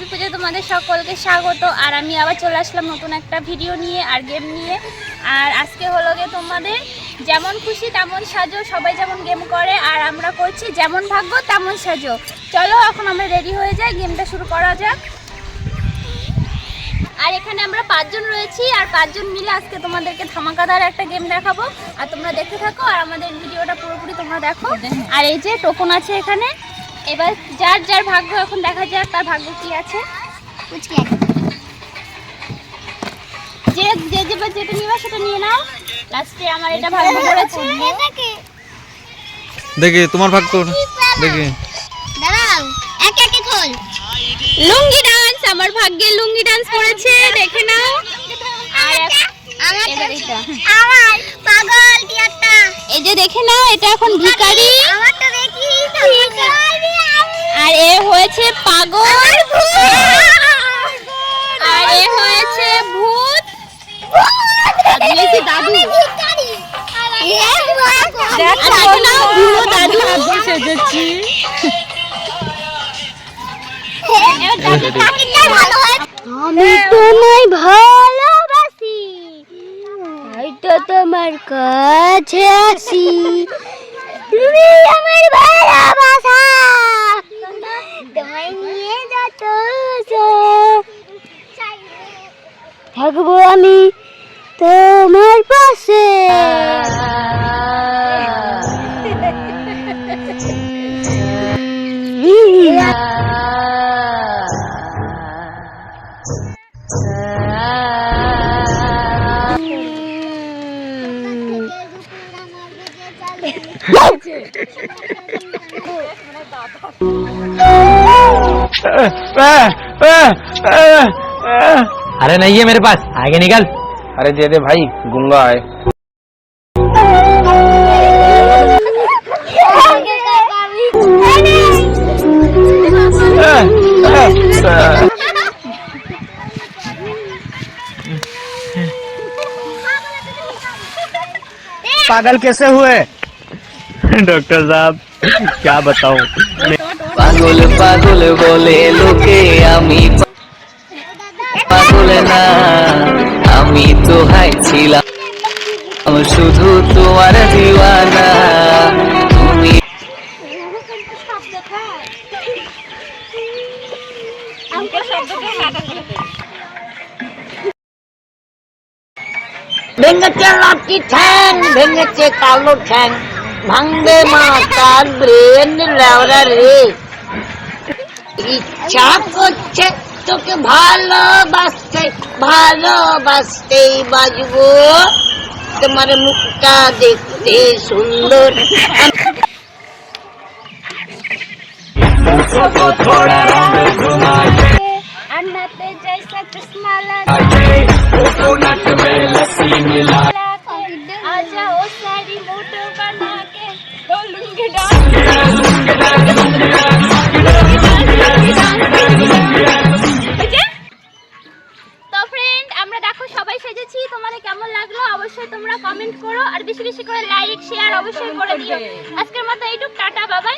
পুজো তোমাদের সকলকে স্বাগত। আর আমি আবার চলে আসলাম নতুন একটা ভিডিও নিয়ে আর গেম নিয়ে। আর আজকে হলো গিয়ে তোমাদের যেমন খুশি তেমন সাজো, সবাই যেমন গেম করে আর আমরা করছি যেমন ভাগ্য তেমন সাজো। চলো এখন আমরা রেডি হয়ে যাই, গেমটা শুরু করা যাক। আর এখানে আমরা 5 জন রয়েছি আর 5 জন মিলে আজকে তোমাদেরকে ধামাকাদার একটা গেম দেখাবো। আর তোমরা দেখতে থাকো আর আমাদের ভিডিওটা পুরোপুরি তোমরা দেখো। আর এই যে টোকন আছে এখানে, এবার যার যার ভাগ্য এখন দেখা যাক তার ভাগ্য কি আছে। যে যে যেটা নিবা সেটা নিয়ে নাও। লাস্টে আমার এটা ভাগ্য করেছে, দেখি তোমার ভাগ্য দেখি। দাঁড়াও, এক এক খোল। লুঙ্গি ডান্স, আমার ভাগ্যে লুঙ্গি ডান্স করেছে, দেখে নাও। আর আমার পাগল কি একটা, এই যে দেখে নাও, এটা এখন ভিখারি। আমারটা দেখি আর এ হয়েছে পাগল আর এ হয়েছে ভূত। দাদু আমি তোমায় ভালোবাসি, হয়তো তোমার কাছে আসি, তুমি আমার ভালোবাসা, তোমায় নিয়ে যত থাকবো আমি তোমার পাশে। अरे नहीं है मेरे पास, आगे निकल। अरे दे दे भाई, गूंगा है। पागल कैसे हुए डॉक्टर साहब, क्या बताऊं। पागल पागल बोले लोके आमी पागल ना, आमी तो हाय छिलाम शुधु तुम्हार दीवाना। তুমি ভেঙেছে লাঠি ঠ্যাং, ভেঙেছে কালো ঠ্যাং, ভাঙবে মাথার ব্রেন লেওরা রে। ইচ্ছা করছে তোকে ভালোবাসতে, ভালোবাসতেই বাজবো, তোমার মুখটা দেখতে সুন্দর। अन्नते जैसा चश्मा आजा ओ सारी मोटो बना के बोलूंगी তো ফ্রেন্ড, আমরা দেখো সবাই সেজেছি, তোমাদের কেমন লাগলো অবশ্যই তোমরা কমেন্ট করো আর বেশি বেশি করে লাইক শেয়ার অবশ্যই করে দিও। আজকের মতো এইটুক, টাটা বাবাই।